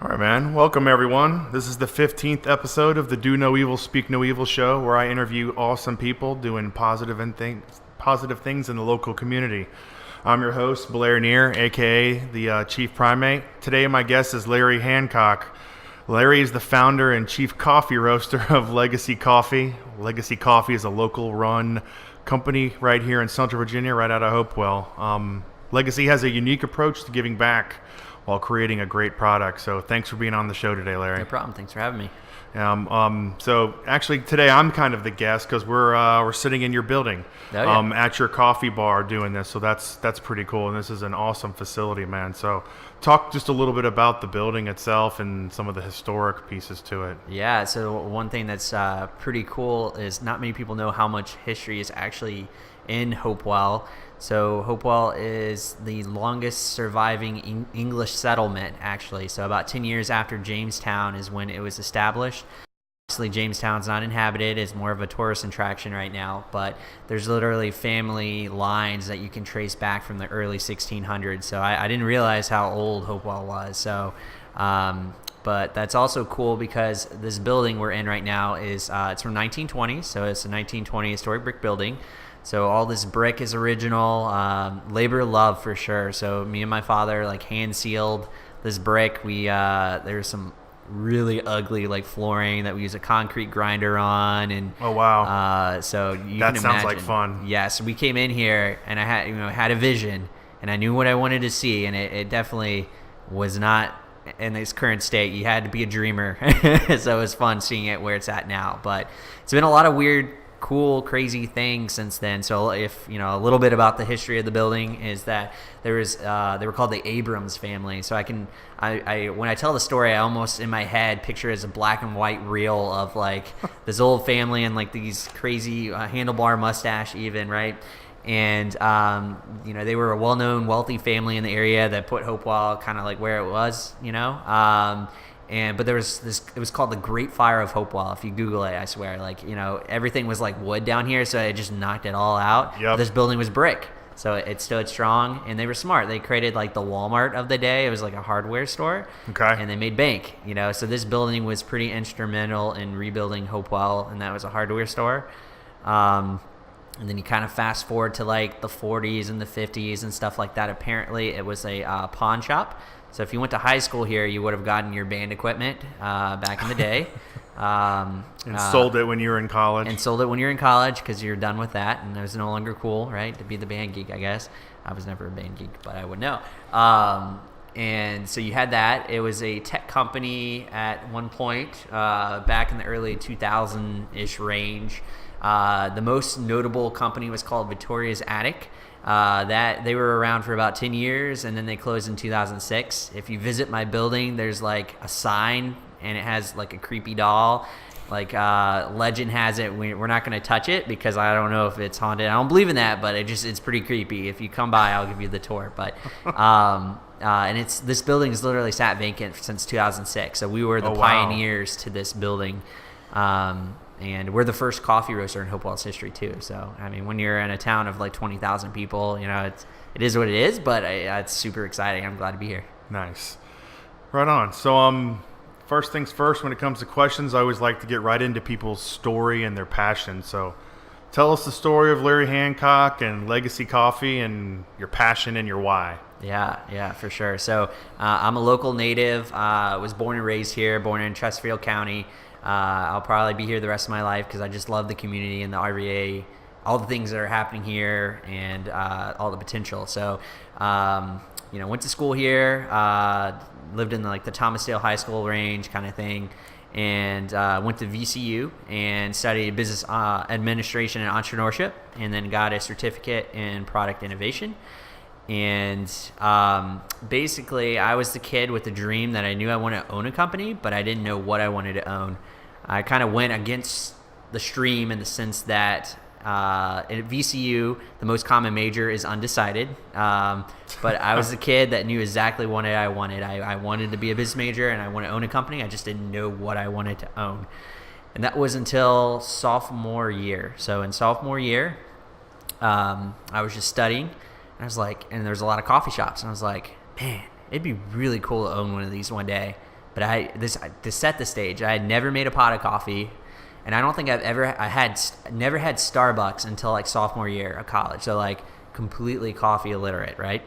All right, man. Welcome, everyone. This is the 15th episode of the Do No Evil, Speak No Evil show, where I interview awesome people doing positive things in the local community. I'm your host, Blair Neher, a.k.a. the Chief Primate. Today, my guest is Larry Hancock. Larry is the founder and chief coffee roaster of Legacy Coffee. Legacy Coffee is a local-run company right here in Central Virginia, right out of Hopewell. Legacy has a unique approach to giving back while creating a great product. So thanks for being on the show today, Larry. No problem. Thanks for having me. So actually today I'm kind of the guest because we're sitting in your building, at your coffee bar doing this. So that's pretty cool. And this is an awesome facility, man. So talk just a little bit about the building itself and some of the historic pieces to it. Yeah. So one thing that's pretty cool is not many people know how much history is actually in Hopewell. So Hopewell is the longest surviving English settlement, actually. So about 10 years after Jamestown is when it was established. Obviously, Jamestown's not inhabited. It's more of a tourist attraction right now. But there's literally family lines that you can trace back from the early 1600s. So I didn't realize how old Hopewell was. So, but that's also cool because this building we're in right now is it's from 1920. So it's a 1920 historic brick building. So all this brick is original, labor of love for sure. So me and my father hand sealed this brick. There's some really ugly flooring that we use a concrete grinder on, and oh wow, so you that can sounds imagine. like fun. Yeah, so we came in here and I had a vision and I knew what I wanted to see, and it definitely was not in its current state. You had to be a dreamer, so it was fun seeing it where it's at now. But it's been a lot of weird, cool, crazy things since then. So if a little bit about the history of the building is that there was they were called the Abrams family. So I when I tell the story, I almost in my head picture it as a black and white reel of this old family and these crazy handlebar mustache even, right? And they were a well-known wealthy family in the area that put Hopewell kind of where it was, but there was this, it was called the Great Fire of Hopewell. If you Google it, I swear, everything was wood down here, so it just knocked it all out. Yep. This building was brick, so it stood strong, and they were smart. They created the Walmart of the day. It was a hardware store. Okay. And they made bank, so this building was pretty instrumental in rebuilding Hopewell, and that was a hardware store. And then you kind of fast forward to the 40s and the 50s and stuff like that. Apparently, it was a pawn shop. So if you went to high school here, you would have gotten your band equipment back in the day. And sold it when you were in college. And sold it when you were in college because you're done with that. And it was no longer cool, right, to be the band geek, I guess. I was never a band geek, but I would know. And so you had that. It was a tech company at one point back in the early 2000-ish range. The most notable company was called Victoria's Attic. That they were around for about 10 years, and then they closed in 2006. If you visit my building, there's a sign, and it has a creepy doll. Legend has it, we're not going to touch it because I don't know if it's haunted. I don't believe in that, but it's pretty creepy. If you come by, I'll give you the tour. But and this building has literally sat vacant since 2006. So we were the pioneers to this building. And we're the first coffee roaster in Hopewell's history too. So I mean, when you're in a town of 20,000 people, it is what it is. But it's super exciting. I'm glad to be here. Nice, right on. So first things first. When it comes to questions, I always like to get right into people's story and their passion. So tell us the story of Larry Hancock and Legacy Coffee and your passion and your why. Yeah, for sure. So I'm a local native. Was born and raised here. Born in Chesterfield County. I'll probably be here the rest of my life because I just love the community and the RVA, all the things that are happening here, and all the potential. So, went to school here, lived in the Thomasdale High School range kind of thing, and went to VCU and studied business administration and entrepreneurship, and then got a certificate in product innovation. And basically, I was the kid with the dream that I knew I wanted to own a company, but I didn't know what I wanted to own. I kind of went against the stream in the sense that at VCU, the most common major is undecided. But I was the kid that knew exactly what I wanted. I wanted to be a business major, and I wanted to own a company. I just didn't know what I wanted to own. And that was until sophomore year. So in sophomore year, I was just studying. And I was and there's a lot of coffee shops. And I was like, man, it'd be really cool to own one of these one day. But to set the stage, I had never made a pot of coffee, and I don't think never had Starbucks until like sophomore year of college. So like completely coffee illiterate, right?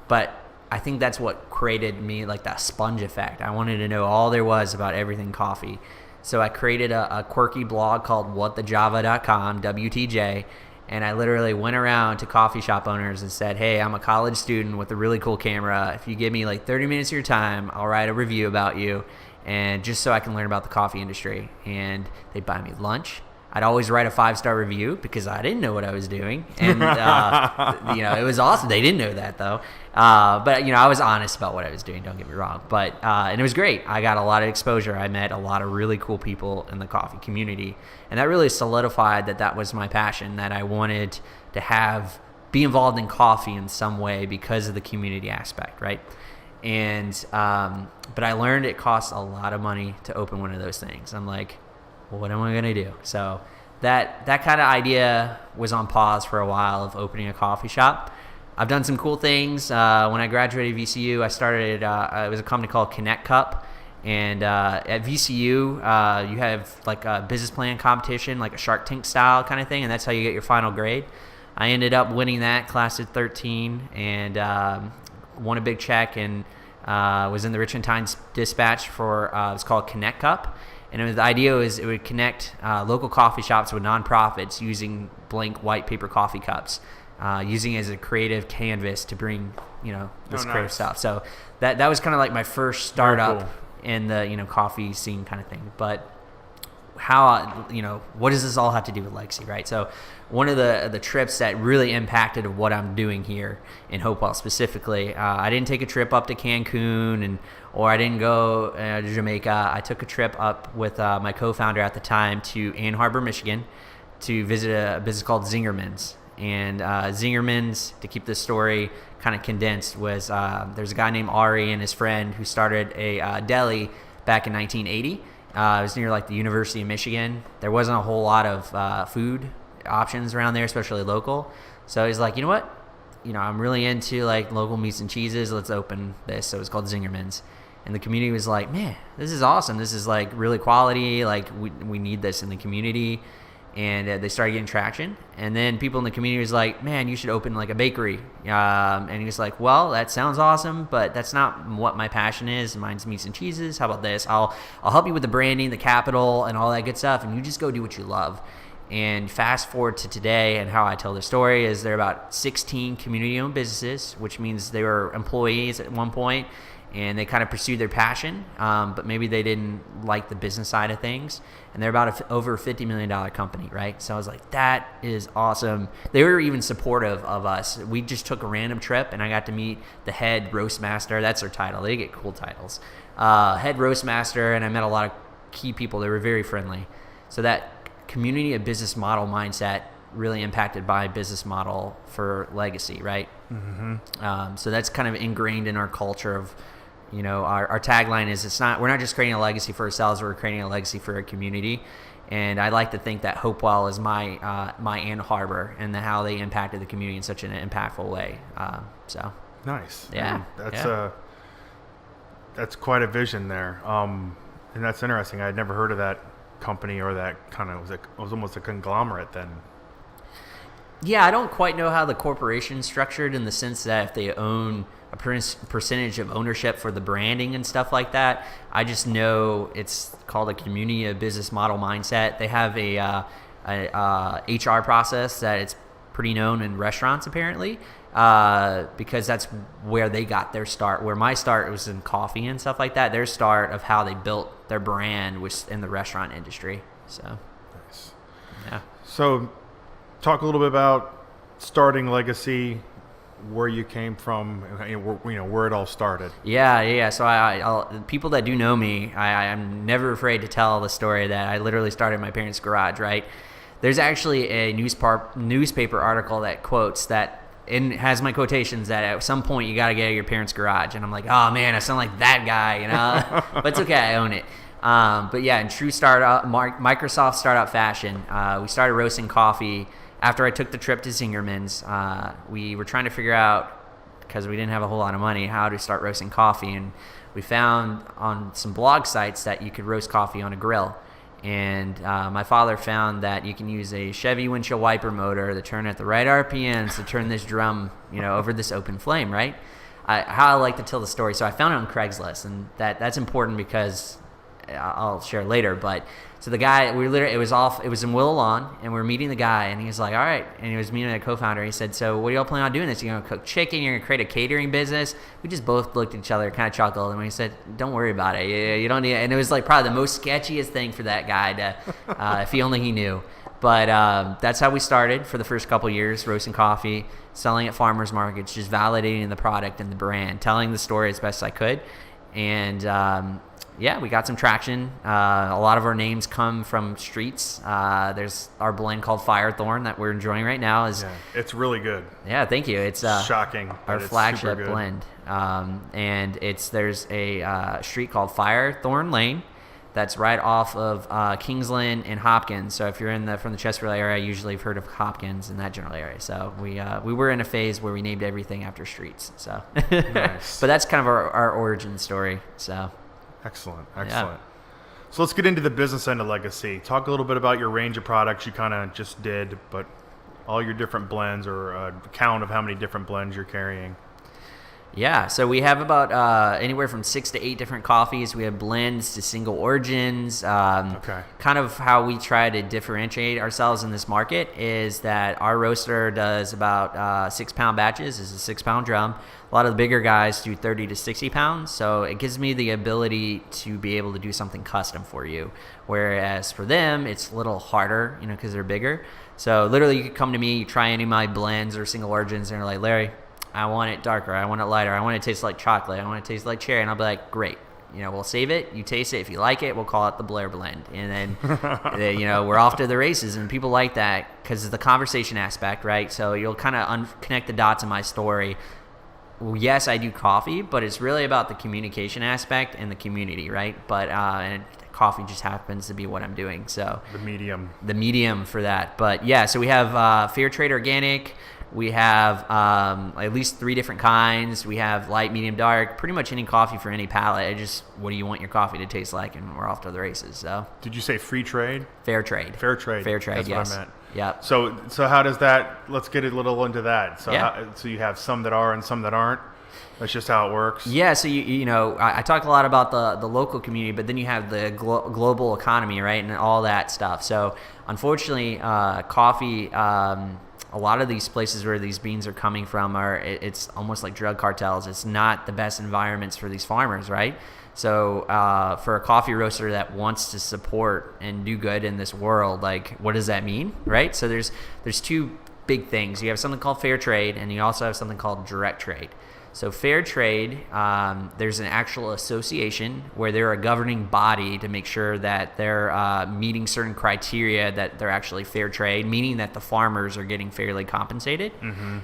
But I think that's what created me like that sponge effect. I wanted to know all there was about everything coffee. So I created a quirky blog called whatthejava.com, WTJ, and I literally went around to coffee shop owners and said, hey, I'm a college student with a really cool camera. If you give me like 30 minutes of your time, I'll write a review about you, and just so I can learn about the coffee industry. And they'd buy me lunch. I'd always write a 5-star review because I didn't know what I was doing. And, it was awesome. They didn't know that, though. But I was honest about what I was doing, don't get me wrong. But and it was great. I got a lot of exposure. I met a lot of really cool people in the coffee community. And that really solidified that was my passion, that I wanted to be involved in coffee in some way because of the community aspect, right? And but I learned it costs a lot of money to open one of those things. I'm like, well, what am I going to do? So that kind of idea was on pause for a while of opening a coffee shop. I've done some cool things. When I graduated VCU, I started, it was a company called Connect Cup. And at VCU, you have like a business plan competition, like a Shark Tank style kind of thing, and that's how you get your final grade. I ended up winning that, class of 13, and won a big check, and was in the Richmond Times Dispatch for, it's called Connect Cup. And the idea was it would connect local coffee shops with nonprofits using blank white paper coffee cups, using it as a creative canvas to bring, this creative stuff. So that was kind of like my first startup in the, coffee scene kind of thing. But how, what does this all have to do with legacy, right? So one of the trips that really impacted what I'm doing here in Hopewell specifically, I didn't take a trip up to Cancun or I didn't go to Jamaica. I took a trip up with my co-founder at the time to Ann Arbor, Michigan, to visit a business called Zingerman's. And Zingerman's, to keep this story kind of condensed, was there's a guy named Ari and his friend who started a deli back in 1980. It was near like the University of Michigan. There wasn't a whole lot of food options around there, especially local. So he's like, you know what? I'm really into like local meats and cheeses. Let's open this. So it was called Zingerman's. And the community was like, man, this is awesome. This is like really quality. Like we need this in the community. And they started getting traction. And then people in the community was like, man, you should open like a bakery. And he was like, well, that sounds awesome, but that's not what my passion is. Mine's meats and cheeses. How about this? I'll help you with the branding, the capital, and all that good stuff. And you just go do what you love. And fast forward to today, and how I tell the story is there are about 16 community-owned businesses, which means they were employees at one point, and they kind of pursued their passion, but maybe they didn't like the business side of things. And they're about over a $50 million company, right? So I was like, that is awesome. They were even supportive of us. We just took a random trip, and I got to meet the head roast master. That's their title. They get cool titles. Head roast master, and I met a lot of key people. They were very friendly. So that community and business model mindset really impacted my business model for legacy, right? Mm-hmm. So that's kind of ingrained in our culture of, our tagline is we're not just creating a legacy for ourselves, we're creating a legacy for our community. And I like to think that Hopewell is my Ann Arbor, and how they impacted the community in such an impactful way. So nice. Yeah. That's quite a vision there. And that's interesting. I'd never heard of that company, or that kind of it was almost a conglomerate then. Yeah, I don't quite know how the corporation's structured, in the sense that if they own a percentage of ownership for the branding and stuff like that. I just know it's called a community of business model mindset. They have a HR process that it's pretty known in restaurants apparently, because that's where they got their start. Where my start was in coffee and stuff like that. Their start of how they built their brand was in the restaurant industry. So, nice. Yeah. So, talk a little bit about starting Legacy, where you came from, where it all started. Yeah. So I'll people that do know me, I'm never afraid to tell the story that I literally started in my parents' garage, right? There's actually a newspaper article that quotes that, and has my quotations, that at some point you got to get out of your parents' garage. And I'm like, oh man, I sound like that guy, but it's okay, I own it. But yeah, in true Microsoft startup fashion, we started roasting coffee. After I took the trip to Zingerman's, we were trying to figure out because we didn't have a whole lot of money, how to start roasting coffee. And we found on some blog sites that you could roast coffee on a grill. And my father found that you can use a Chevy windshield wiper motor to turn at the right RPMs to turn this drum, over this open flame, right? How I like to tell the story. So I found it on Craigslist, and that's important because I'll share later. But so the guy, it was in Willow Lawn, and we were meeting the guy, and he was like, all right. And he was meeting a co-founder. He said, so what do y'all plan on doing this? You're going to cook chicken? You're going to create a catering business? We just both looked at each other, kind of chuckled, and we said, don't worry about it. You don't need it. And it was like probably the most sketchiest thing for that guy to, if he knew. But that's how we started for the first couple years, roasting coffee, selling at farmers markets, just validating the product and the brand, telling the story as best I could. And we got some traction. A lot of our names come from streets. There's our blend called Firethorn that we're enjoying right now. It's really good. Yeah, thank you. It's shocking. Our flagship blend. And there's a street called Firethorn Lane. That's right off of Kingsland and Hopkins. So if you're from the Chesterfield area, you usually have heard of Hopkins in that general area. So we were in a phase where we named everything after streets. So, nice. But that's kind of our origin story. So, excellent. Yeah. So let's get into the business end of Legacy. Talk a little bit about your range of products. You kind of just did, but all your different blends, or a count of how many different blends you're carrying. Yeah, so we have about anywhere from 6 to 8 different coffees. We have blends to single origins. Okay. Kind of how we try to differentiate ourselves in this market is that our roaster does about 6-pound batches. It's a 6-pound drum. A lot of the bigger guys do 30 to 60 pounds, so it gives me the ability to be able to do something custom for you. Whereas for them, it's a little harder, because they're bigger. So literally, you could come to me, you try any of my blends or single origins, and you're like, Larry, I want it darker, I want it lighter, I want it to taste like chocolate, I want it to taste like cherry. And I'll be like, great. We'll save it. You taste it. If you like it, we'll call it the Blair blend. And then, we're off to the races. And people like that because of the conversation aspect, right? So you'll kind of connect the dots in my story. Well, yes, I do coffee, but it's really about the communication aspect and the community, right? But and coffee just happens to be what I'm doing. So the medium for that. But yeah, so we have fair trade organic. We have at least 3 different kinds. We have light, medium, dark, pretty much any coffee for any palate. What do you want your coffee to taste like? And we're off to the races. So. Did you say free trade? Fair trade. Fair trade. That's yes. what I meant. Yep. So how does that, let's get a little into that. So yeah. So you have some that are and some that aren't? That's just how it works? Yeah, so I talk a lot about the local community, but then you have the global economy, right, and all that stuff. So unfortunately, coffee, a lot of these places where these beans are coming from it's almost like drug cartels. It's not the best environments for these farmers, right? So for a coffee roaster that wants to support and do good in this world, like, what does that mean, right? So there's 2 big things. You have something called fair trade, and you also have something called direct trade. So fair trade, there's an actual association where they're a governing body to make sure that they're meeting certain criteria, that they're actually fair trade, meaning that the farmers are getting fairly compensated. Mm-hmm.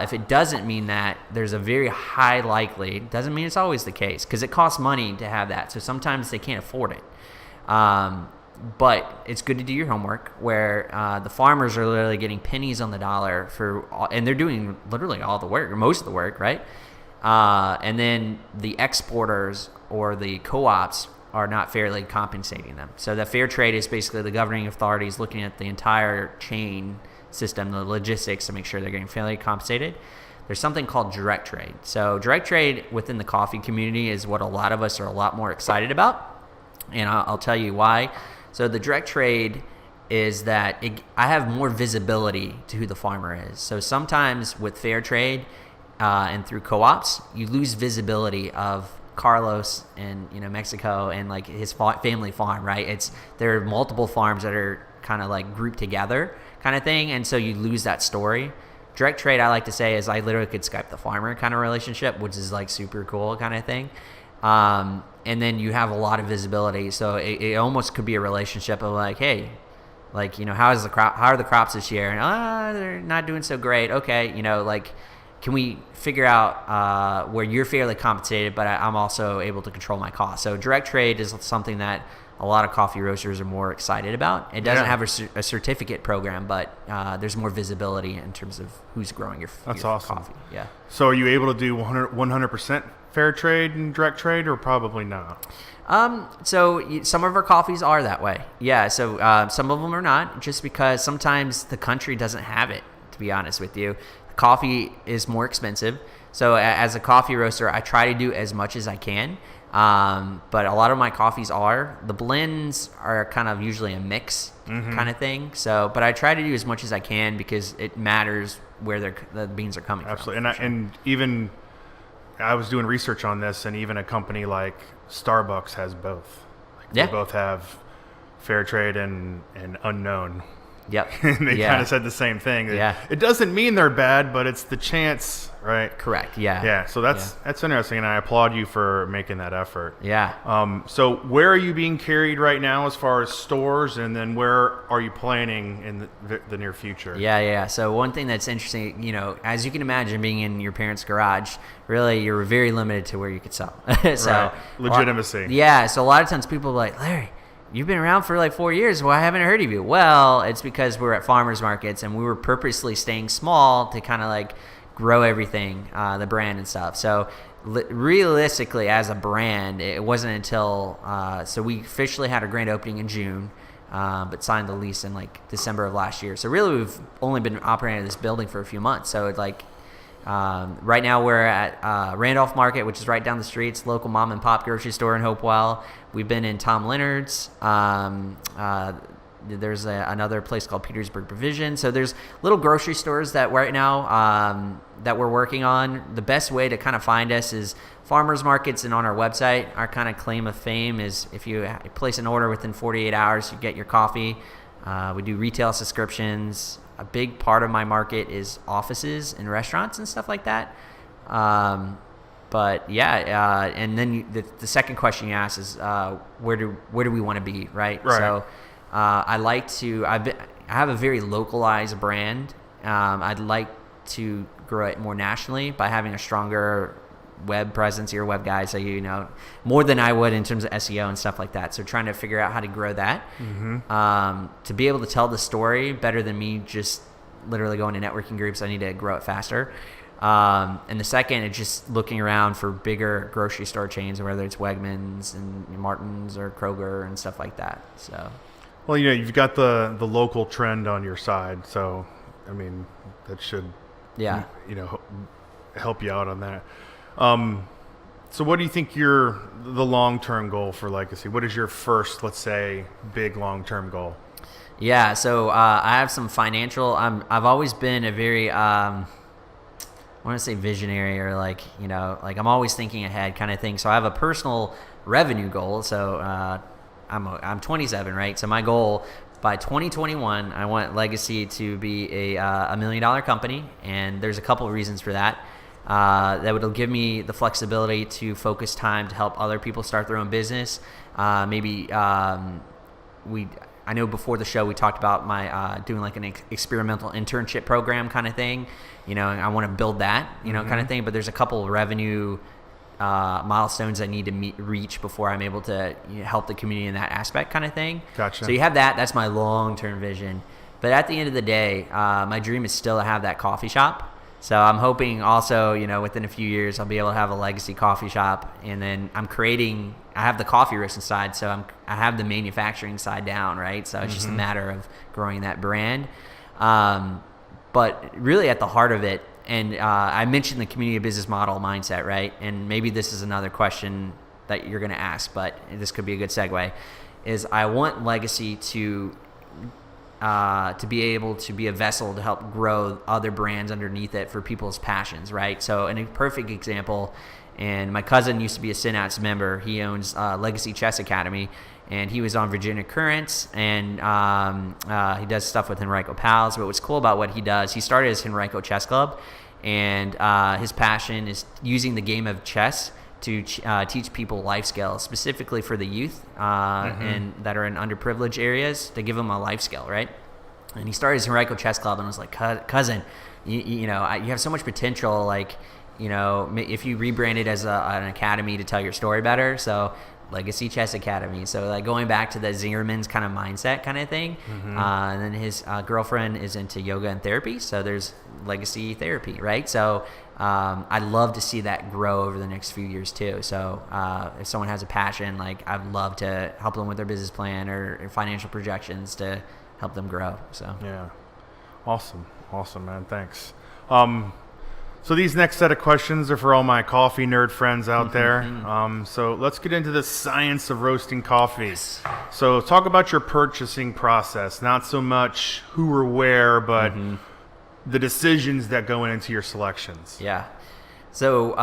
If it doesn't mean that, there's a very high likely, doesn't mean it's always the case, because it costs money to have that. So sometimes they can't afford it. But it's good to do your homework, where the farmers are literally getting pennies on the dollar and they're doing literally all the work, or most of the work, right? And then the exporters or the co-ops are not fairly compensating them. So the fair trade is basically the governing authorities looking at the entire chain system, the logistics, to make sure they're getting fairly compensated. There's something called direct trade. So direct trade within the coffee community is what a lot of us are a lot more excited about. And I'll tell you why. So the direct trade is that I have more visibility to who the farmer is. So sometimes with fair trade, and through co-ops, you lose visibility of Carlos in Mexico and like his family farm, right? There are multiple farms that are kind of like grouped together, kind of thing, and so you lose that story. Direct trade, I like to say, is I literally could Skype the farmer kind of relationship, which is like super cool kind of thing. And then you have a lot of visibility, so it almost could be a relationship of like, hey, like how are the crops this year? And they're not doing so great. Okay, can we figure out where you're fairly compensated, but I'm also able to control my costs? So direct trade is something that a lot of coffee roasters are more excited about. It doesn't have a certificate program, but there's more visibility in terms of who's growing your awesome. coffee. Yeah. So are you able to do 100% fair trade and direct trade, or probably not? So some of our coffees are that way. Yeah. So some of them are not, just because sometimes the country doesn't have it, to be honest with you. Coffee is more expensive. So as a coffee roaster, I try to do as much as I can. But a lot of my coffees the blends are kind of usually a mix kind of thing. So, but I try to do as much as I can because it matters where the beans are coming Absolutely. from. And even I was doing research on this, and even a company like Starbucks has both. They both have fair trade and unknown. Yep. They kind of said the same thing. Yeah. It doesn't mean they're bad, but it's the chance, right? Correct. Yeah. Yeah. So that's interesting, and I applaud you for making that effort. Yeah. So where are you being carried right now as far as stores, and then where are you planning in the near future? Yeah. So one thing that's interesting, as you can imagine, being in your parents' garage, really you're very limited to where you could sell. So right. Legitimacy. So a lot of times people are like, Larry, you've been around for like 4 years. Why haven't I heard of you? Well, it's because we're at farmers markets, and we were purposely staying small to kind of like grow everything, the brand and stuff. So realistically, as a brand, it wasn't until so we officially had our grand opening in June, but signed the lease in like December of last year. So really, we've only been operating this building for a few months. So it's like right now we're at Randolph Market, which is right down the street. It's a local mom and pop grocery store in Hopewell. We've been in Tom Leonard's. There's another place called Petersburg Provision. So there's little grocery stores that right now that we're working on. The best way to kind of find us is farmers markets and on our website. Our kind of claim of fame is if you place an order within 48 hours, you get your coffee. We do retail subscriptions. A big part of my market is offices and restaurants and stuff like that. But yeah, and then the second question you asked is where do we want to be, right? So I have a very localized brand. I'd like to grow it more nationally by having a stronger web presence. You're a web guy, so you know more than I would in terms of SEO and stuff like that. So trying to figure out how to grow that, to be able to tell the story better than me just literally going to networking groups. I need to grow it faster. And the second is just looking around for bigger grocery store chains, whether it's Wegmans and Martin's or Kroger and stuff like that. So, well, you've got the local trend on your side, so I mean that should help you out on that. So what do you think the long-term goal for Legacy? What is your first, let's say, big long-term goal? Yeah, so I have some financial. I've always been a very I want to say visionary, or like I'm always thinking ahead kind of thing. So I have a personal revenue goal. So I'm 27, right? So my goal by 2021, I want Legacy to be a $1 million company, and there's a couple of reasons for that. That would give me the flexibility to focus time to help other people start their own business. I know before the show we talked about my doing like an experimental internship program kind of thing. And I want to build that, kind of thing. But there's a couple of revenue milestones I need to reach before I'm able to help the community in that aspect kind of thing. Gotcha. So you have that. That's my long-term vision. But at the end of the day, my dream is still to have that coffee shop. So I'm hoping also, within a few years, I'll be able to have a Legacy coffee shop. And then I have the coffee roasting side, so I have the manufacturing side down, right? So it's just a matter of growing that brand. But really at the heart of it, and I mentioned the community business model mindset, right? And maybe this is another question that you're going to ask, but this could be a good segue, is I want Legacy to be able to be a vessel to help grow other brands underneath it for people's passions, right? So, in a perfect example, and my cousin used to be a Synapse member. He owns Legacy Chess Academy, and he was on Virginia Currents, and he does stuff with Henrico Pals. But what's cool about what he does, he started his Henrico Chess Club, and his passion is using the game of chess to teach people life skills, specifically for the youth and that are in underprivileged areas, to give them a life skill, right? And he started his Henrico Chess Club, and was like, cousin, you know, you have so much potential. Like, you know, if you rebrand it as an academy to tell your story better. So Legacy Chess Academy. So like going back to the Zingerman's kind of mindset kind of thing. And then his girlfriend is into yoga and therapy. So there's Legacy Therapy, right? So I'd love to see that grow over the next few years too. So if someone has a passion, like I'd love to help them with their business plan or financial projections to help them grow. So yeah, awesome, man. Thanks. So these next set of questions are for all my coffee nerd friends out there. So let's get into the science of roasting coffee. Yes. So talk about your purchasing process, not so much who or where, but the decisions that go into your selections. Yeah. So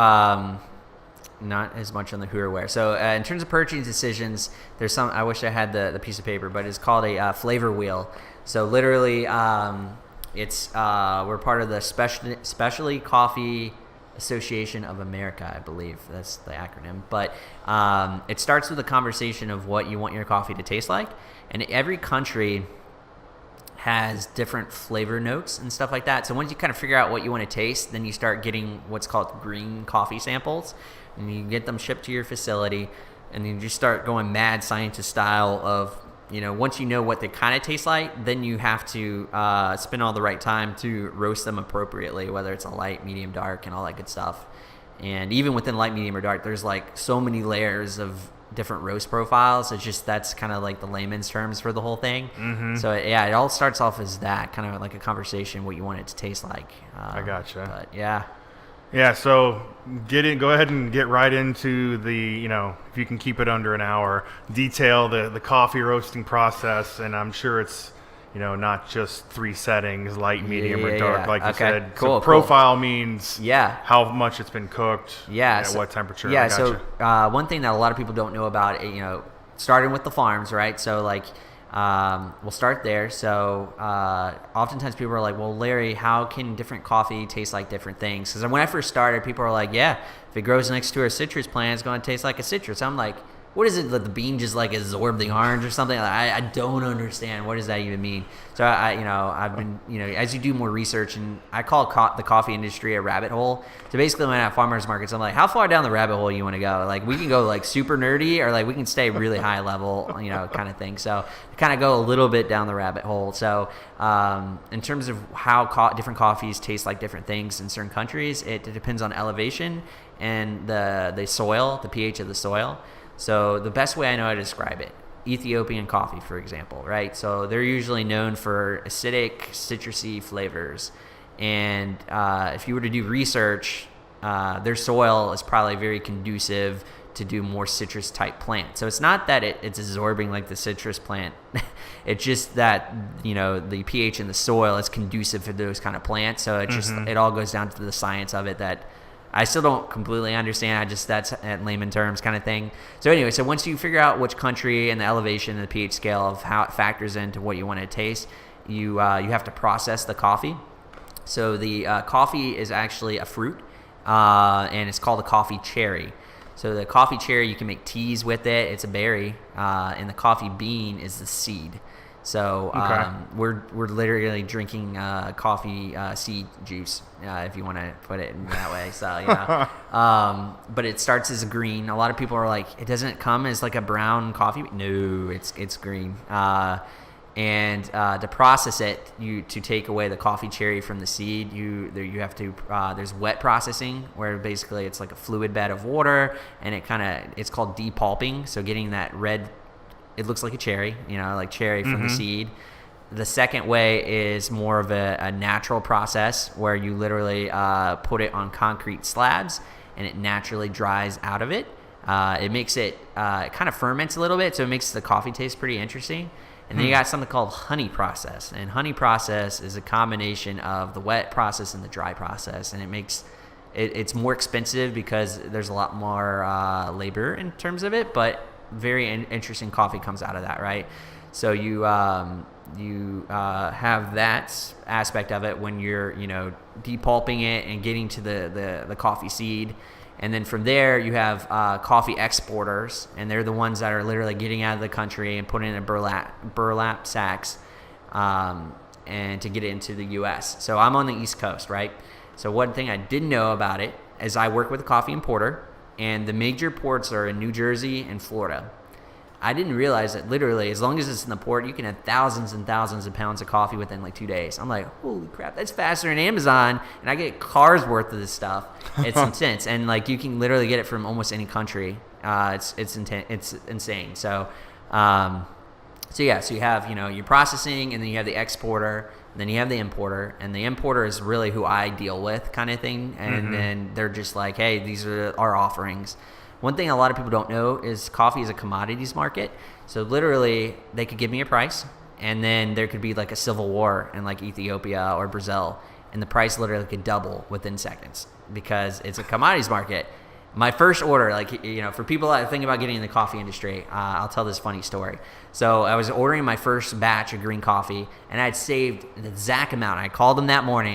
not as much on the who or where. So in terms of purchasing decisions, there's some, I wish I had the piece of paper, but it's called a flavor wheel. So literally it's we're part of the Specialty Coffee Association of America, I believe. That's the acronym. But it starts with a conversation of what you want your coffee to taste like. And every country has different flavor notes and stuff like that. So once you kind of figure out what you want to taste, then you start getting what's called green coffee samples. And you get them shipped to your facility. And then you just start going mad scientist style of, you know, once you know what they kind of taste like, then you have to spend all the right time to roast them appropriately, whether it's a light, medium, dark, and all that good stuff. And even within light, medium, or dark, there's like so many layers of different roast profiles. It's just, that's kind of like the layman's terms for the whole thing. So yeah, it all starts off as that, kind of like a conversation, what you want it to taste like. I gotcha. But yeah. Yeah, so go ahead and get right into the, you know, if you can keep it under an hour, detail the coffee roasting process. And I'm sure it's, you know, not just 3 settings, light, medium, or dark, like you said. Cool. So profile means yeah, how much it's been cooked, at what temperature. Yeah, so one thing that a lot of people don't know about, you know, starting with the farms, right? So like, we'll start there. So oftentimes people are like, well, Larry, how can different coffee taste like different things? Because when I first started, people are like, yeah, if it grows next to a citrus plant, it's going to taste like a citrus. I'm like, what is it that the bean just like absorb the orange or something? I don't understand. What does that even mean? So I've been, you know, as you do more research, and I call the coffee industry a rabbit hole. So basically when I'm at farmers markets, I'm like, how far down the rabbit hole you want to go? Like we can go like super nerdy, or like we can stay really high level, you know, kind of thing. So kind of go a little bit down the rabbit hole. So in terms of how different coffees taste like different things in certain countries, it depends on elevation and the soil, the pH of the soil. So the best way I know how to describe it, Ethiopian coffee, for example, right? So they're usually known for acidic, citrusy flavors. And if you were to do research, their soil is probably very conducive to do more citrus type plants. So it's not that it's absorbing like the citrus plant. It's just that, you know, the pH in the soil is conducive for those kind of plants. So it just, it all goes down to the science of it that I still don't completely understand. That's at layman terms kind of thing. So anyway, so once you figure out which country and the elevation and the pH scale of how it factors into what you want to taste, you have to process the coffee. So the coffee is actually a fruit, and it's called a coffee cherry. So the coffee cherry, you can make teas with it. It's a berry, and the coffee bean is the seed. So we're literally drinking coffee seed juice, if you want to put it in that way. So yeah, but it starts as a green. A lot of people are like, it doesn't come as like a brown coffee. No, it's green. And to process it, to take away the coffee cherry from the seed, you have to there's wet processing, where basically it's like a fluid bed of water, and it's called depulping. So getting that red, it looks like a cherry, you know, like cherry from the seed. The second way is more of a natural process, where you literally put it on concrete slabs, and it naturally dries out of it. It makes it kind of ferments a little bit, so it makes the coffee taste pretty interesting. And then you got something called honey process. And honey process is a combination of the wet process and the dry process. And it makes it's more expensive because there's a lot more labor in terms of it, but very interesting coffee comes out of that, right? So you have that aspect of it when you're, you know, depulping it and getting to the coffee seed. And then from there, you have coffee exporters, and they're the ones that are literally getting out of the country and putting it in burlap sacks. and to get it into the U.S. So I'm on the East Coast, right? So one thing I didn't know about it is I work with a coffee importer, and the major ports are in New Jersey and Florida. I didn't realize that literally, as long as it's in the port, you can have thousands and thousands of pounds of coffee within like 2 days. I'm like, holy crap, that's faster than Amazon, and I get cars worth of this stuff. It's intense, and like you can literally get it from almost any country. It's insane. So, so you have your processing, and then you have the exporter, and then you have the importer, and the importer is really who I deal with, kind of thing. And then they're just like, hey, these are our offerings. One thing a lot of people don't know is coffee is a commodities market. So literally, they could give me a price, and then there could be like a civil war in like Ethiopia or Brazil, and the price literally could double within seconds because it's a commodities market. My first order, for people that think about getting in the coffee industry, I'll tell this funny story. So I was ordering my first batch of green coffee, and I had saved the exact amount. I called them that morning.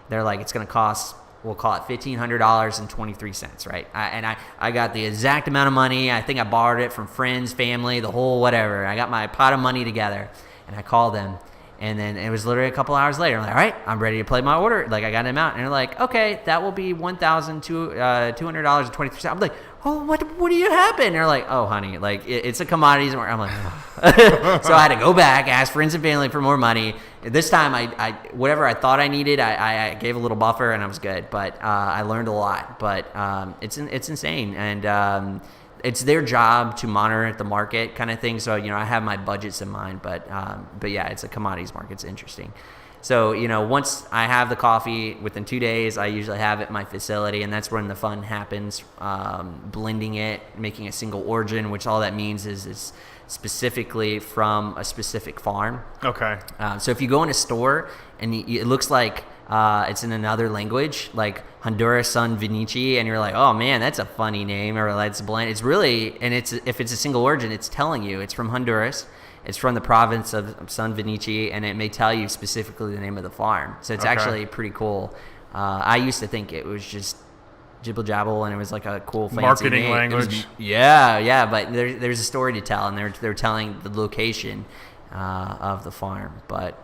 They're like, it's going to cost, we'll call it $1,500.23, right? I got the exact amount of money. I think I borrowed it from friends, family, the whole whatever. I got my pot of money together, and I called them. And then it was literally a couple hours later. I'm like, all right, I'm ready to play my order. Like, I got an amount. And they're like, okay, that will be $1,200.23. I'm like, oh, what do you happen? And they're like, oh, honey, like, it's a commodities market. I'm like, oh. So I had to go back, ask friends and family for more money. This time, I whatever I thought I needed, I gave a little buffer, and I was good. But I learned a lot. But it's insane. And it's their job to monitor the market kind of thing. So, I have my budgets in mind, but yeah, it's a commodities market. It's interesting. So, once I have the coffee within 2 days, I usually have it in my facility, and that's when the fun happens. Blending it, making a single origin, which all that means is it's specifically from a specific farm. Okay. So if you go in a store and it looks like it's in another language, like Honduras San Vinici, and you're like, oh man, that's a funny name, or let's blend. It's really, and if it's a single origin, it's telling you it's from Honduras, it's from the province of San Vinici, and it may tell you specifically the name of the farm. So it's actually pretty cool. I used to think it was just jibble jabble, and it was like a cool fancy marketing name. language. Yeah, but there's a story to tell, and they're telling the location of the farm. But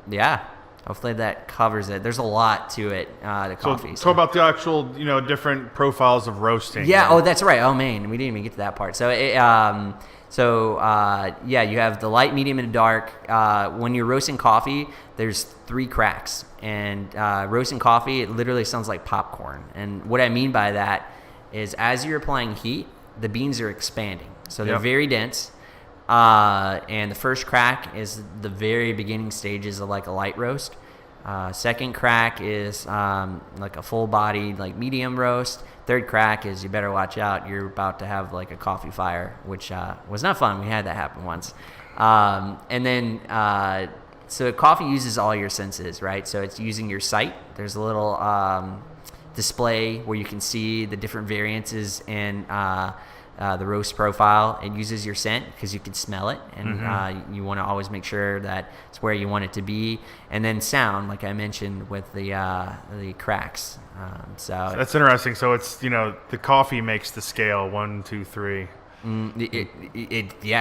yeah. Hopefully that covers it. There's a lot to it, the coffee. So about the actual, different profiles of roasting. Yeah. Oh, that's right. Oh man, we didn't even get to that part. So, you have the light, medium, and dark. When you're roasting coffee, there's 3 cracks, and roasting coffee, it literally sounds like popcorn. And what I mean by that is, as you're applying heat, the beans are expanding, so they're very dense. And the first crack is the very beginning stages of like a light roast. Second crack is like a full-bodied, like medium roast. Third crack is you better watch out. You're about to have like a coffee fire, which was not fun. We had that happen once. And then so coffee uses all your senses, right? So it's using your sight. There's a little display where you can see the different variances in the roast profile. It uses your scent because you can smell it, and you want to always make sure that it's where you want it to be. And then sound, like I mentioned, with the cracks. So that's interesting. So it's the coffee makes the scale 1, 2, 3.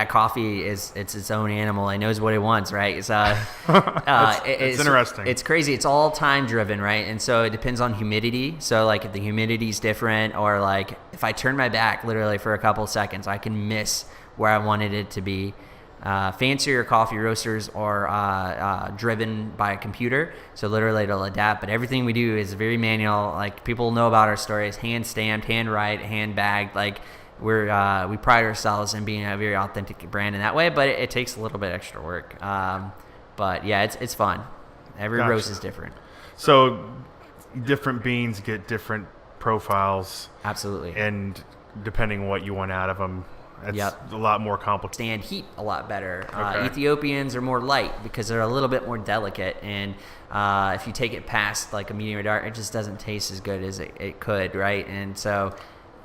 Coffee is its own animal. It knows what it wants, right? It's it's interesting. It's crazy. It's all time driven, right? And so it depends on humidity. So like if the humidity is different, or like if I turn my back literally for a couple of seconds, I can miss where I wanted it to be. Fancier coffee roasters are driven by a computer, so literally it'll adapt. But everything we do is very manual. Like people know about our stories, hand stamped, hand write, hand bagged. Like we pride ourselves in being a very authentic brand in that way, but it takes a little bit extra work. But yeah, it's fun. Every roast is different. So different beans get different profiles. Absolutely. And depending what you want out of them, it's a lot more complicated. Stand heat a lot better. Ethiopians are more light because they're a little bit more delicate, and if you take it past like a medium or dark, it just doesn't taste as good as it could, right? And so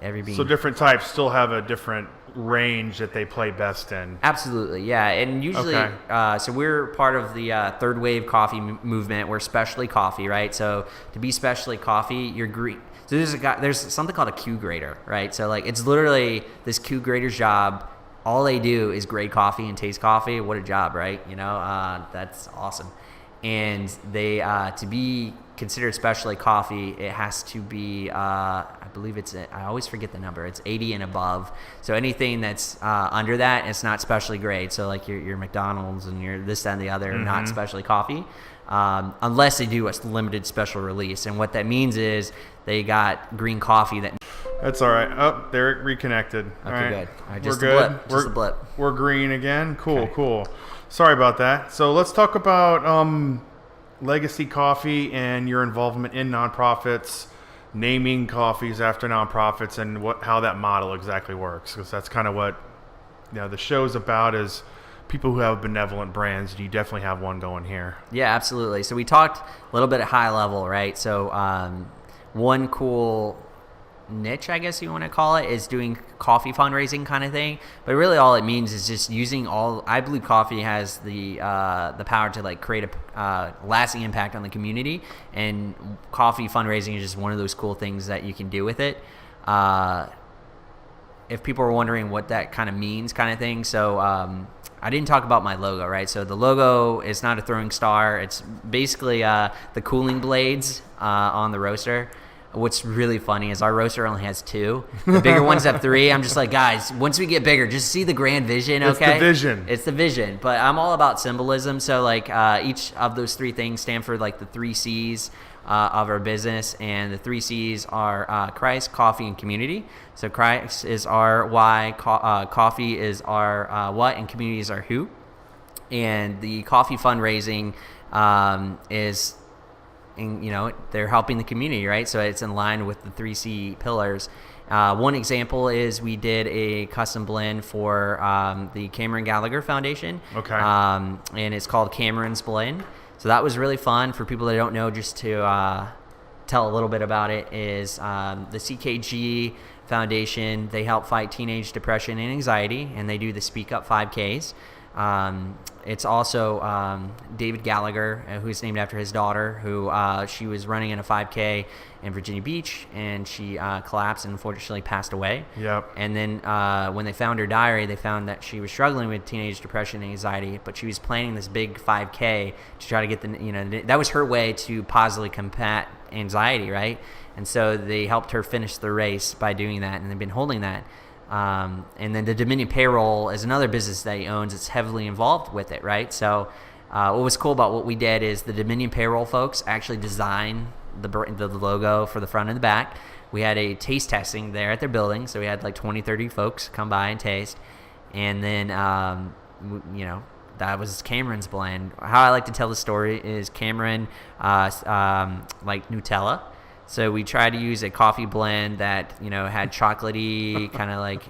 every bean. So different types still have a different range that they play best in. Absolutely, yeah. And usually, so we're part of the third wave coffee movement. We're specialty coffee, right? So to be specialty coffee, you're green. So there's something called a Q grader, right? So like it's literally this Q grader's job all they do is grade coffee and taste coffee. What a job, right? That's awesome. And they to be considered specialty coffee, it has to be I believe I always forget the number. It's 80 and above. So anything that's under that, it's not specialty grade. So like your McDonald's and your this, that, and the other, are not specialty coffee, unless they do a limited special release. And what that means is they got green coffee that. That's all right. Oh, they're reconnected. Okay, all right. good. All right, We're just good. a blip. Just a blip. We're green again. Cool, Okay. cool. Sorry about that. So let's talk about legacy coffee and your involvement in nonprofits, naming coffees after nonprofits, and how that model exactly works. Because that's kind of what the show's about, is people who have benevolent brands. And you definitely have one going here. Yeah, absolutely. So we talked a little bit at high level, right? So one cool niche, I guess you want to call it, is doing coffee fundraising kind of thing. But really all it means is just using I believe coffee has the power to like create a lasting impact on the community, and coffee fundraising is just one of those cool things that you can do with it. If people are wondering what that kind of means kind of thing, so I didn't talk about my logo, right? So the logo is not a throwing star. It's basically the cooling blades on the roaster. What's really funny is our roaster only has 2. The bigger ones have 3. I'm just like, guys, once we get bigger, just see the grand vision, okay? It's the vision. It's the vision. But I'm all about symbolism. So, like, each of those 3 things stand for, like, the 3 C's of our business. And the 3 C's are Christ, coffee, and community. So Christ is our why, coffee is our what, and community is our who. And the coffee fundraising is... And, they're helping the community, right? So it's in line with the 3C pillars. One example is we did a custom blend for the Cameron Gallagher Foundation. Okay. And it's called Cameron's Blend. So that was really fun. For people that don't know, just to tell a little bit about it, is the CKG Foundation, they help fight teenage depression and anxiety, and they do the Speak Up 5Ks. It's also David Gallagher, who's named after his daughter, who she was running in a 5K in Virginia Beach, and she collapsed and unfortunately passed away. Yep. And then when they found her diary, they found that she was struggling with teenage depression and anxiety, but she was planning this big 5K to try to get that was her way to positively combat anxiety, right? And so they helped her finish the race by doing that, and they've been holding that. And then the Dominion Payroll is another business that he owns. It's heavily involved with it, right? So what was cool about what we did is the Dominion Payroll folks actually designed the logo for the front and the back. We had a taste testing there at their building, so we had like 20, 30 folks come by and taste. And then, that was Cameron's blend. How I like to tell the story is Cameron, like Nutella. So we tried to use a coffee blend that, had chocolatey kind of like,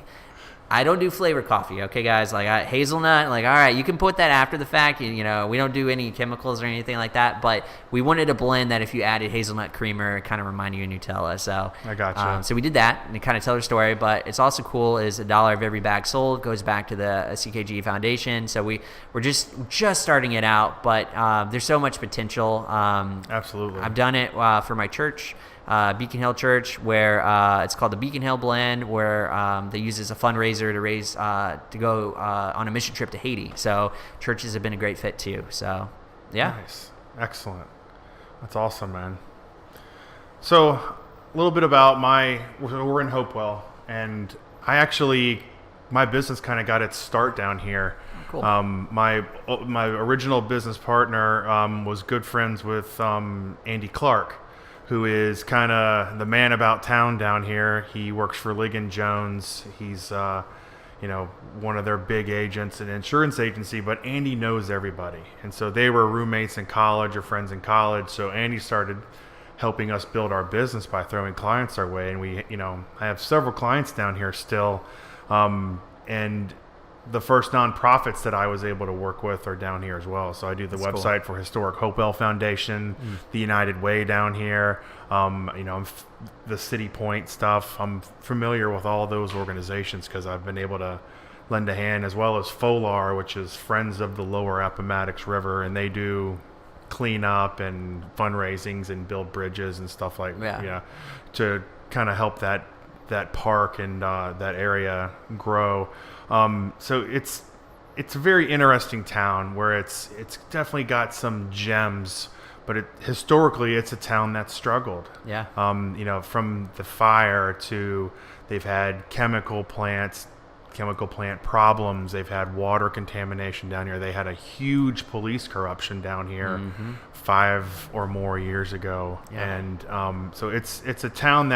I don't do flavor coffee, okay, guys? Like hazelnut, like, all right, you can put that after the fact. We don't do any chemicals or anything like that. But we wanted a blend that if you added hazelnut creamer, it kind of reminded you of Nutella. So I gotcha. So we did that and kind of tell our story. But it's also cool is $1 of every bag sold goes back to the CKG Foundation. So we're just starting it out, but there's so much potential. Absolutely. I've done it for my church. Beacon Hill Church, where it's called the Beacon Hill Blend, where they use as a fundraiser to raise to go on a mission trip to Haiti. So churches have been a great fit too. So yeah, Nice, excellent. That's awesome, man. So a little bit about we're in Hopewell, and my business kind of got its start down here. Cool. My original business partner was good friends with Andy Clark, who is kind of the man about town down here. He works for Ligon Jones. He's, one of their big agents, an insurance agency, but Andy knows everybody. And so they were roommates in college or friends in college. So Andy started helping us build our business by throwing clients our way. And I have several clients down here still. And the first nonprofits that I was able to work with are down here as well. So I do the That's website cool. for Historic Hopewell Foundation, the United Way down here. The City Point stuff. I'm familiar with all those organizations because I've been able to lend a hand, as well as FOLAR, which is Friends of the Lower Appomattox River, and they do cleanup and fundraisings and build bridges and stuff like Yeah. to kind of help that that park and that area grow. So it's a very interesting town where it's definitely got some gems, but historically it's a town that's struggled. Yeah. From the fire to they've had chemical plant problems. They've had water contamination down here. They had a huge police corruption down here 5 or more years ago. Yeah. And so it's a town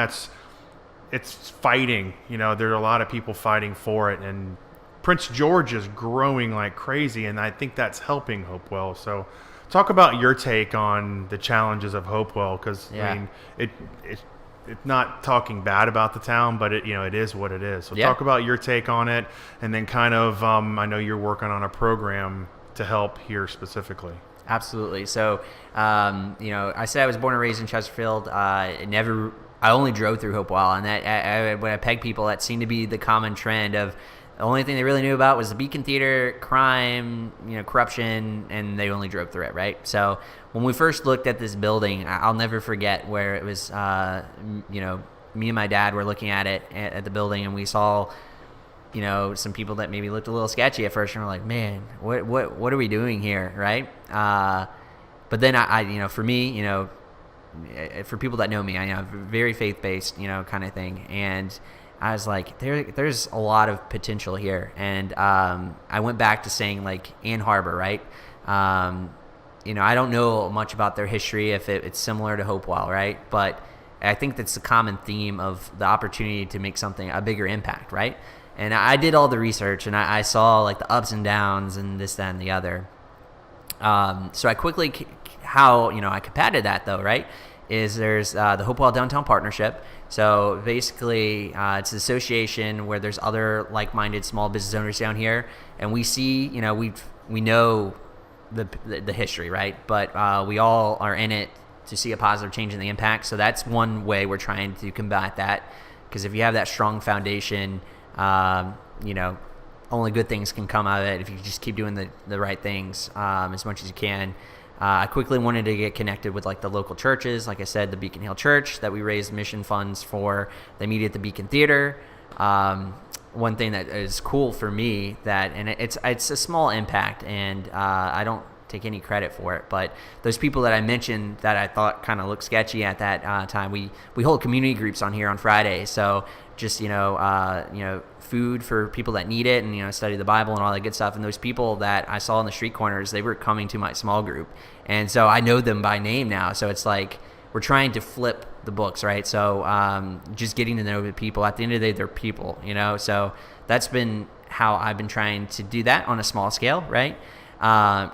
it's fighting. There are a lot of people fighting for it, and Prince George is growing like crazy, and I think that's helping Hopewell. So talk about your take on the challenges of Hopewell, because it's not talking bad about the town, but it is what it is. So talk about your take on it, and then kind of I know you're working on a program to help here specifically. Absolutely. So, I said I was born and raised in Chesterfield. I only drove through Hopewell, and when I peg people, that seemed to be the common trend of the only thing they really knew about was the Beacon Theater, crime, corruption, and they only drove through it, right? So when we first looked at this building, I'll never forget where it was, me and my dad were looking at it at the building, and we saw, some people that maybe looked a little sketchy at first, and we're like, man, what are we doing here, right? But then for me, for people that know me, I am very faith-based, kind of thing, and I was like, there's a lot of potential here. And I went back to saying, like, Ann Arbor, right? I don't know much about their history, if it's similar to Hopewell, right? But I think that's the common theme of the opportunity to make a bigger impact, right? And I did all the research, and I saw, like, the ups and downs and this, that, and the other. So I quickly, how I combated that, though, right, is there's the Hopewell Downtown Partnership. So basically, it's an association where there's other like-minded small business owners down here, and we see, we know the history, right? But we all are in it to see a positive change in the impact. So that's one way we're trying to combat that, because if you have that strong foundation, only good things can come out of it if you just keep doing the right things as much as you can. I quickly wanted to get connected with, like, the local churches. Like I said, the Beacon Hill Church that we raised mission funds for. They meet at the Beacon Theater. One thing that is cool for me and it's a small impact, and I don't take any credit for it, but those people that I mentioned that I thought kind of looked sketchy at that time, we hold community groups on here on Friday. So just food for people that need it, and study the Bible and all that good stuff. And those people that I saw in the street corners, they were coming to my small group, and so I know them by name now. So it's like we're trying to flip the books, right? So just getting to know the people. At the end of the day, they're people, So that's been how I've been trying to do that on a small scale, right?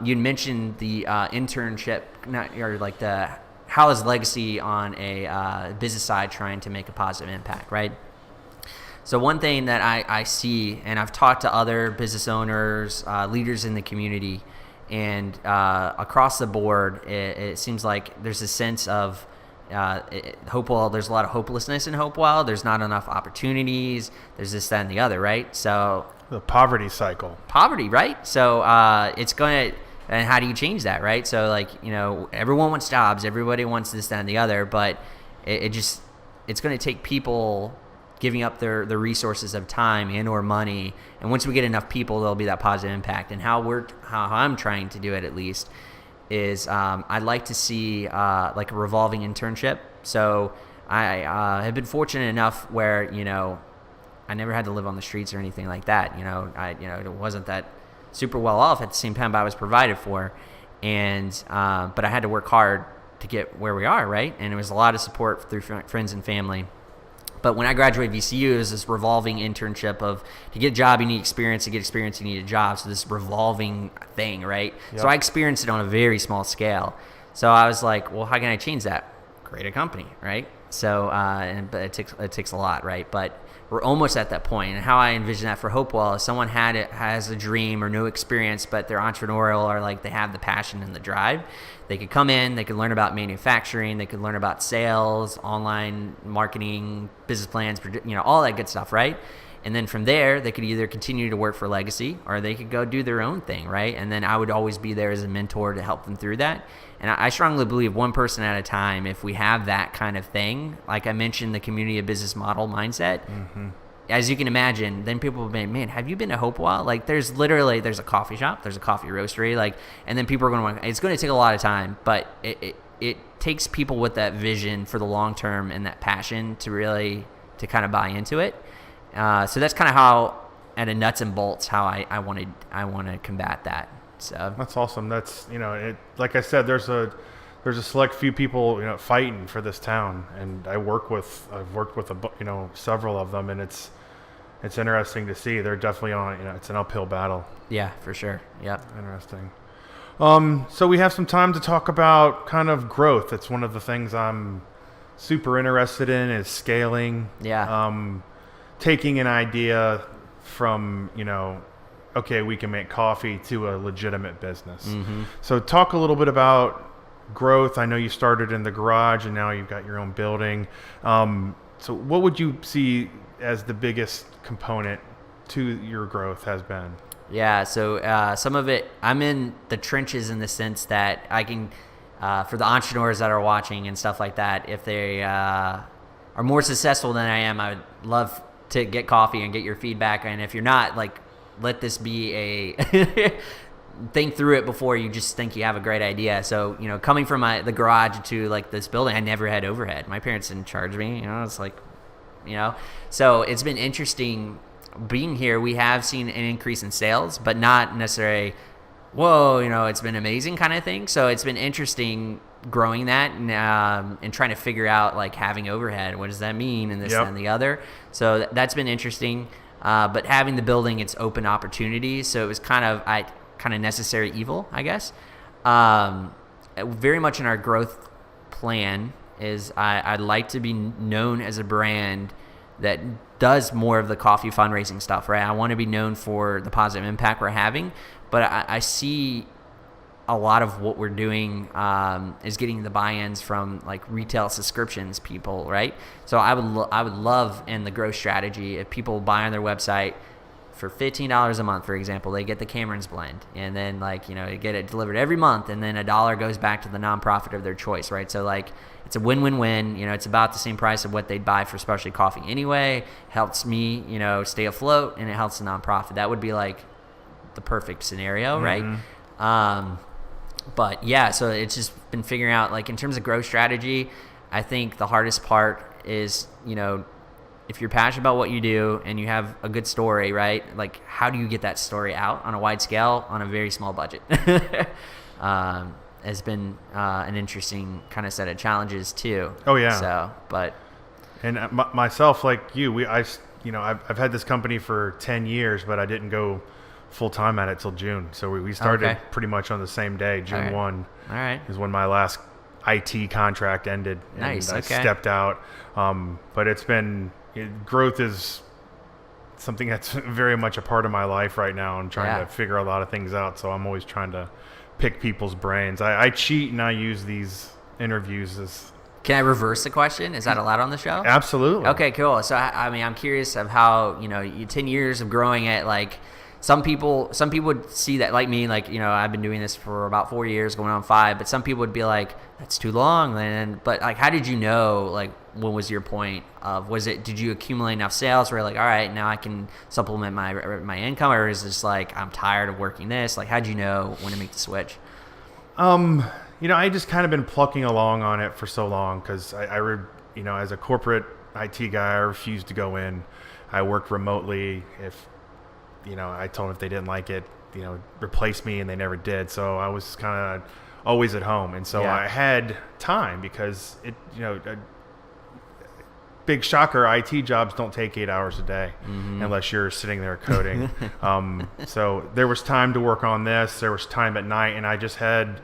You mentioned the internship, how is legacy on a business side trying to make a positive impact, right? So one thing that I see, and I've talked to other business owners, leaders in the community, and across the board, it seems like there's a sense of Hopewell. There's a lot of hopelessness in Hopewell. There's not enough opportunities. There's this, that, and the other, right? So the poverty cycle. Poverty, right? So it's going to, and how do you change that, right? So, like, everyone wants jobs. Everybody wants this, that, and the other, but it's going to take people giving up their resources of time and or money, and once we get enough people, there'll be that positive impact. And how I'm trying to do it, at least, is I'd like to see like a revolving internship. So I have been fortunate enough where I never had to live on the streets or anything like that. It wasn't that super well off. At the same time, I was provided for, and but I had to work hard to get where we are, right? And it was a lot of support through friends and family. But when I graduated VCU, it was this revolving internship of, to get a job, you need experience. To get experience, you need a job. So this revolving thing, right? Yep. So I experienced it on a very small scale. So I was like, well, how can I change that? Create a company, right? So, but it takes a lot, right? But we're almost at that point. And how I envision that for Hopewell is someone has a dream or no experience, but they're entrepreneurial, or like they have the passion and the drive. They could come in, they could learn about manufacturing, they could learn about sales, online marketing, business plans, all that good stuff, right? And then from there, they could either continue to work for Legacy or they could go do their own thing, right? And then I would always be there as a mentor to help them through that. And I strongly believe one person at a time, if we have that kind of thing, like I mentioned, the community of business model mindset, as you can imagine, then people will be, man, have you been to Hopewell? Like there's a coffee shop, there's a coffee roastery, like, and then people are going to, it's going to take a lot of time, but it takes people with that vision for the long term and that passion to kind of buy into it. So that's kind of how, at a nuts and bolts, how I want to combat that. So that's awesome. That's, like I said, there's a select few people, fighting for this town, and I've worked with several of them, and it's interesting to see. They're definitely on, it's an uphill battle. Yeah, for sure. Yep. Interesting. So we have some time to talk about kind of growth. It's one of the things I'm super interested in, is scaling. Yeah. Taking an idea from, okay, we can make coffee, to a legitimate business. Mm-hmm. So talk a little bit about growth. I know you started in the garage and now you've got your own building. So what would you see as the biggest component to your growth has been? Yeah, so some of it, I'm in the trenches in the sense that I can, for the entrepreneurs that are watching and stuff like that, if they are more successful than I am, I would love to get coffee and get your feedback. And if you're not, like, let this be a think through it before you just think you have a great idea. So, coming from the garage to like this building, I never had overhead. My parents didn't charge me, it's like, so it's been interesting being here. We have seen an increase in sales, but not necessarily, whoa, it's been amazing kind of thing. So it's been interesting growing that and trying to figure out, like, having overhead. What does that mean? And this and the other. So that's been interesting. But having the building, it's open opportunity. So it was kind of necessary evil, I guess. Very much in our growth plan is I'd like to be known as a brand that does more of the coffee fundraising stuff, right? I want to be known for the positive impact we're having, but I see a lot of what we're doing is getting the buy-ins from, like, retail subscriptions people, right? So I would love, in the growth strategy, if people buy on their website for $15 a month, for example, they get the Cameron's blend, and then, like, they get it delivered every month, and then $1 goes back to the nonprofit of their choice, right? So, like, it's a win-win-win. It's about the same price of what they'd buy for specialty coffee anyway. Helps me, stay afloat, and it helps the nonprofit. That would be, like, the perfect scenario, right? But yeah, so it's just been figuring out, like, in terms of growth strategy, I think the hardest part is, if you're passionate about what you do and you have a good story, right? Like, how do you get that story out on a wide scale on a very small budget? Has been an interesting kind of set of challenges too. Oh yeah. So, but and myself, like you, I've had this company for 10 years, but I didn't go full time at it till June. So we started pretty much on the same day. June 1 is when my last IT contract ended. Nice. And I stepped out. But growth is something that's very much a part of my life right now. I'm trying to figure a lot of things out. So I'm always trying to pick people's brains. I cheat and I use these interviews as... Can I reverse the question? Is that allowed on the show? Absolutely. Okay, cool. So I'm curious of how, 10 years of growing it, like, some people would see that, like me, like, I've been doing this for about 4 years, going on 5, but some people would be like, that's too long, man. But, like, how did you know, like, what was your point of, did you accumulate enough sales where, like, all right, now I can supplement my income, or is this like, I'm tired of working this? Like, how'd you know when to make the switch? I just kind of been plucking along on it for so long, because as a corporate IT guy, I refused to go in. I worked remotely. If I told them if they didn't like it, replace me, and they never did. So I was kind of always at home. And so I had time, because big shocker, IT jobs don't take 8 hours a day unless you're sitting there coding. So there was time to work on this. There was time at night, and I just had,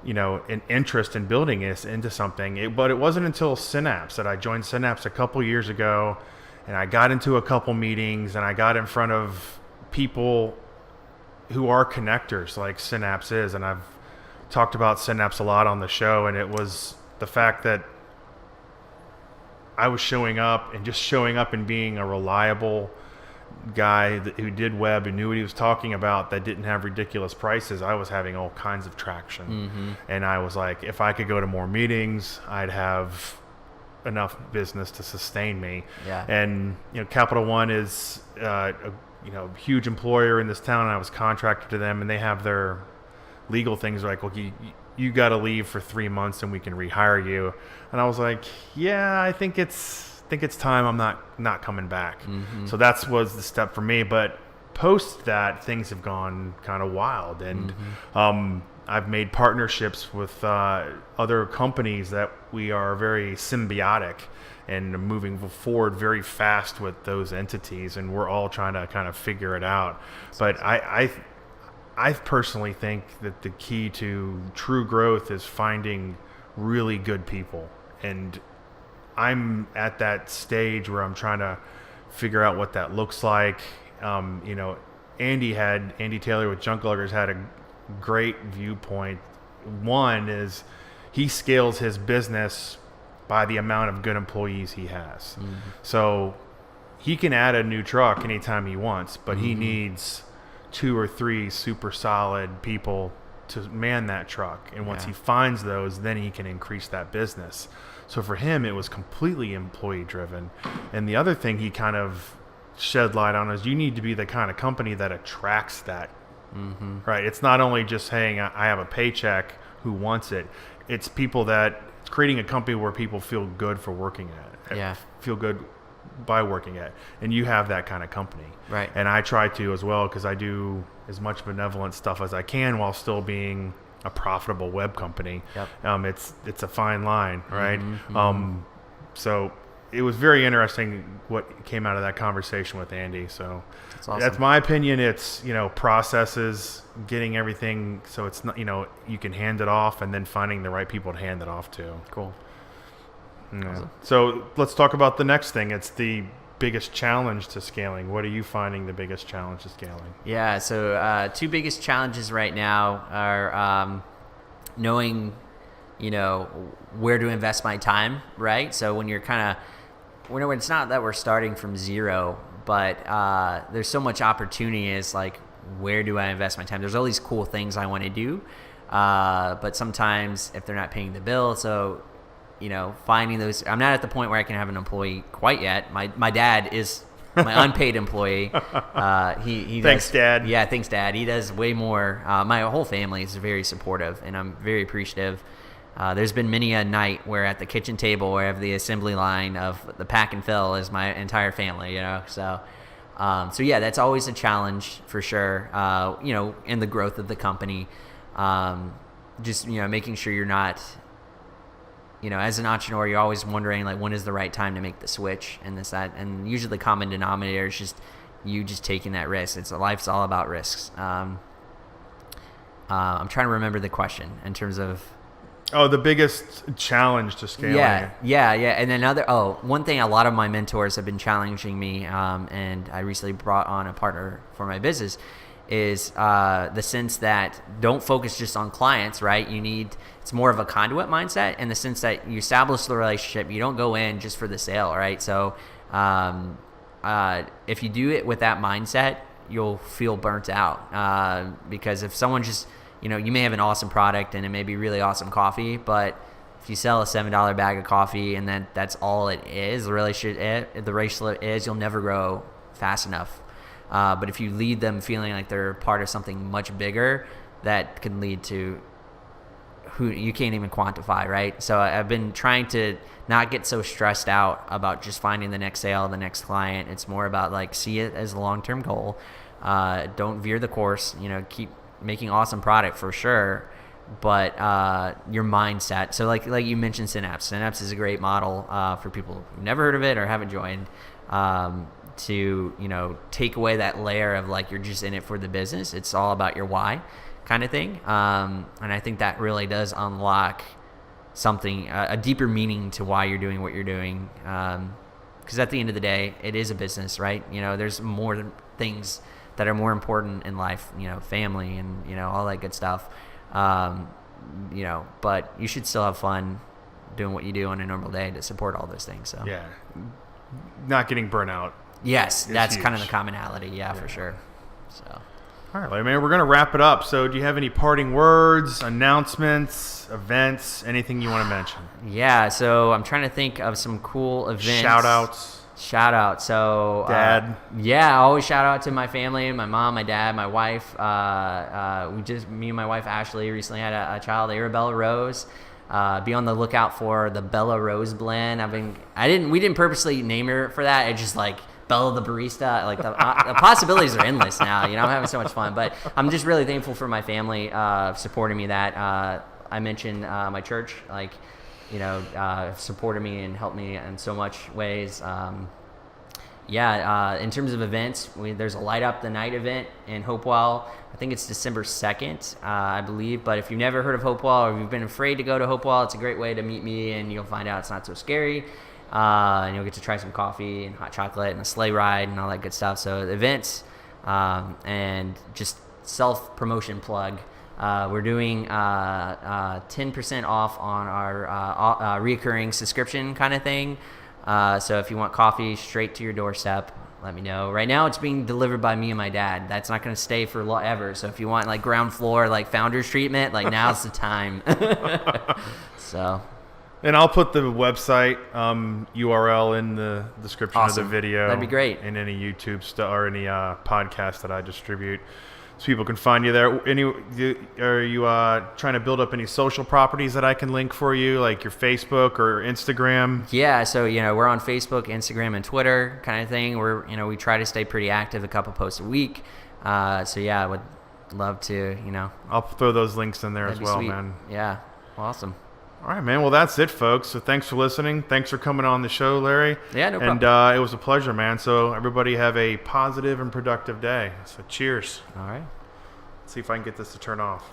an interest in building this into something. But it wasn't until Synapse that I joined Synapse a couple years ago, and I got into a couple meetings, and I got in front of people who are connectors like Synapse is. And I've talked about Synapse a lot on the show, and it was the fact that I was showing up and being a reliable guy who did web and knew what he was talking about that didn't have ridiculous prices, I was having all kinds of traction. And I was like, if I could go to more meetings, I'd have enough business to sustain me. Yeah. And Capital One is a huge employer in this town, and I was contracted to them, and they have their legal things like, well, you got to leave for 3 months and we can rehire you. And I was like, yeah, I think it's time. I'm not coming back. So that was the step for me. But post that, things have gone kind of wild, and I've made partnerships with other companies that we are very symbiotic and moving forward very fast with those entities, and we're all trying to kind of figure it out. But I personally think that the key to true growth is finding really good people, and I'm at that stage where I'm trying to figure out what that looks like. Andy Taylor with Junk Luggers had a great viewpoint. One is he scales his business by the amount of good employees he has. So he can add a new truck anytime he wants, but he needs 2 or 3 super solid people to man that truck. And once he finds those, then he can increase that business. So for him, it was completely employee driven. And the other thing he kind of shed light on is you need to be the kind of company that attracts that. Right? It's not only just saying I have a paycheck, who wants it. It's people that it's creating a company where people feel good for working at it. Feel good by working at it. And you have that kind of company. Right. And I try to as well, because I do as much benevolent stuff as I can while still being a profitable web company. It's a fine line, right? So it was very interesting what came out of that conversation with Andy. So that's awesome. That's my opinion. It's processes, getting everything so it's not you can hand it off, and then finding the right people to hand it off to. Cool. Awesome. So let's talk about the next thing. It's the biggest challenge to scaling. What are you finding the biggest challenge to scaling? Yeah, so 2 biggest challenges right now are knowing, where to invest my time, right? So when you're when it's not that we're starting from zero, but there's so much opportunity, is like, where do I invest my time? There's all these cool things I want to do, but sometimes if they're not paying the bill, so finding those. I'm not at the point where I can have an employee quite yet. My dad is my unpaid employee. He Thanks, does, Dad. Yeah, thanks, Dad. He does way more. My whole family is very supportive, and I'm very appreciative. There's been many a night where at the kitchen table where I have the assembly line of the pack and fill is my entire family, So yeah, that's always a challenge for sure. In the growth of the company, just making sure you're not. As an entrepreneur, you're always wondering, like, when is the right time to make the switch and this, that. And usually the common denominator is just you just taking that risk. Life's all about risks. I'm trying to remember the question in terms of... Oh, the biggest challenge to scaling. Yeah. And then one thing a lot of my mentors have been challenging me, and I recently brought on a partner for my business, is the sense that don't focus just on clients, right? It's more of a conduit mindset, in the sense that you establish the relationship. You don't go in just for the sale, right? So if you do it with that mindset, you'll feel burnt out, because if someone just, you may have an awesome product and it may be really awesome coffee, but if you sell a $7 bag of coffee and then that's all it is, the relationship is, you'll never grow fast enough. But if you lead them feeling like they're part of something much bigger, that can lead to who you can't even quantify, right? So I've been trying to not get so stressed out about just finding the next sale, the next client. It's more about, like, see it as a long-term goal. Don't veer the course. Keep making awesome product for sure, but your mindset. So like you mentioned, Synapse. Synapse is a great model for people who've never heard of it or haven't joined. To take away that layer of, like, you're just in it for the business. It's all about your why kind of thing, and I think that really does unlock something, a deeper meaning to why you're doing what you're doing, because at the end of the day, it is a business, right? There's more things that are more important in life, family and all that good stuff, but you should still have fun doing what you do on a normal day to support all those things. So yeah, not getting burnt out. Yes, that's kind of the huge. commonality. Yeah, for sure. So. All right, Larry, man, we're going to wrap it up. So do you have any parting words, announcements, events, anything you want to mention? Yeah, so I'm trying to think of some cool events. Shout out. So Dad. I always shout out to my family, my mom, my dad, my wife. Me and my wife Ashley recently had a child, Arabella Rose. Be on the lookout for the Bella Rose blend. We didn't purposely name her for that. It's just like Bella the barista. Like the possibilities are endless now. I'm having so much fun. But I'm just really thankful for my family supporting me. I mentioned my church, supported me and helped me in so much ways. In terms of events, there's a Light Up the Night event in Hopewell. I think it's December 2nd, I believe. But if you've never heard of Hopewell or you've been afraid to go to Hopewell, it's a great way to meet me, and you'll find out it's not so scary. And you'll get to try some coffee and hot chocolate and a sleigh ride and all that good stuff. So events, and just self-promotion plug. We're doing 10% off on our reoccurring subscription kind of thing. So if you want coffee straight to your doorstep, let me know. Right now it's being delivered by me and my dad. That's not going to stay for ever. So if you want like ground floor, like founders treatment, like now's the time. So. And I'll put the website URL in the description of the video. That'd be great. And any YouTube or any podcast that I distribute, so people can find you there. Are you trying to build up any social properties that I can link for you, like your Facebook or Instagram? Yeah, so we're on Facebook, Instagram, and Twitter, kind of thing. We try to stay pretty active, a couple posts a week. I would love to. I'll throw those links in there as well, sweet. Man. Yeah, awesome. All right, man. Well, that's it, folks. So thanks for listening. Thanks for coming on the show, Larry. Yeah, no problem. And it was a pleasure, man. So everybody have a positive and productive day. So cheers. All right. Let's see if I can get this to turn off.